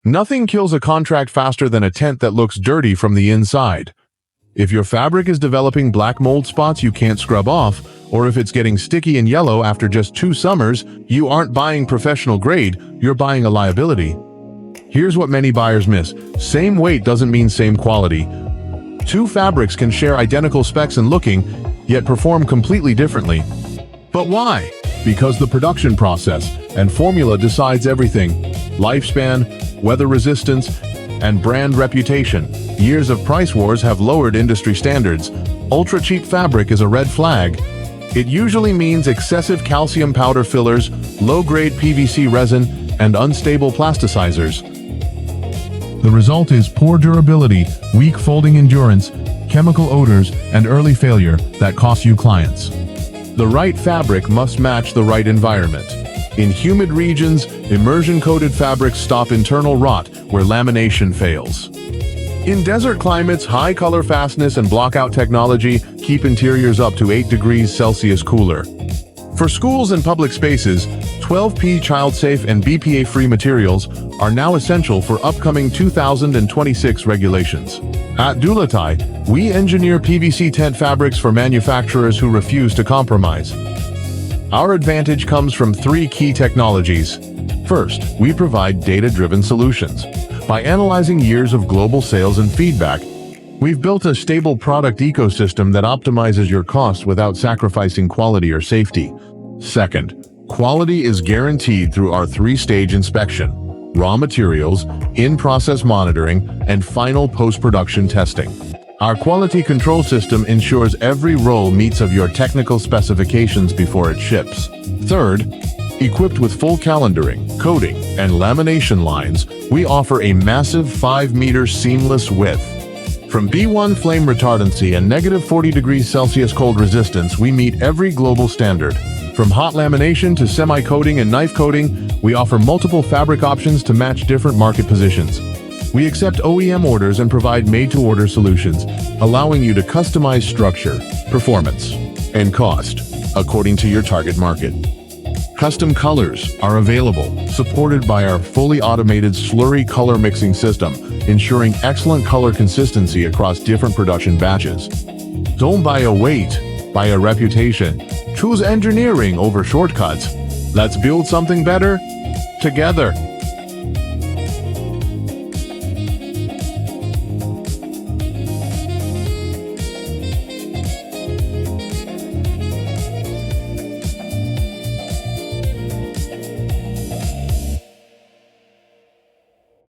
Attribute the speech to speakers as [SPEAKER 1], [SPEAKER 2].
[SPEAKER 1] Nothing kills a contract faster than a tent that looks dirty from the inside. If your fabric is developing black mold spots you can't scrub off, or if it's getting sticky and yellow after just 2 summers, you aren't buying professional grade, you're buying a liability. Here's what many buyers miss. Same weight doesn't mean same quality. 2 fabrics can share identical specs and looking, yet perform completely differently. But why? Because the production process and formula decides everything. Lifespan, weather resistance, and brand reputation. Years of price wars have lowered industry standards. Ultra-cheap fabric is a red flag. It usually means excessive calcium powder fillers, low-grade PVC resin, and unstable plasticizers. The result is poor durability, weak folding endurance, chemical odors, and early failure that cost you clients. The right fabric must match the right environment. In humid regions, immersion-coated fabrics stop internal rot where lamination fails. In desert climates, high color fastness and blockout technology keep interiors up to 8 degrees Celsius cooler. For schools and public spaces, 12P child-safe and BPA-free materials are now essential for upcoming 2026 regulations. At Dulatai, we engineer PVC tent fabrics for manufacturers who refuse to compromise. Our advantage comes from 3 key technologies. First, we provide data-driven solutions. By analyzing years of global sales and feedback, we've built a stable product ecosystem that optimizes your costs without sacrificing quality or safety. Second, quality is guaranteed through our 3-stage inspection: raw materials, in-process monitoring, and final post-production testing. Our quality control system ensures every roll meets of your technical specifications before it ships. Third, equipped with full calendering, coating, and lamination lines, we offer a massive 5-meter seamless width. From B1 flame retardancy and negative 40 degrees Celsius cold resistance, we meet every global standard. From hot lamination to semi-coating and knife coating, we offer multiple fabric options to match different market positions. We accept OEM orders and provide made-to-order solutions, allowing you to customize structure, performance, and cost according to your target market. Custom colors are available, supported by our fully automated slurry color mixing system, ensuring excellent color consistency across different production batches. Don't buy a weight, buy a reputation. Choose engineering over shortcuts. Let's build something better together.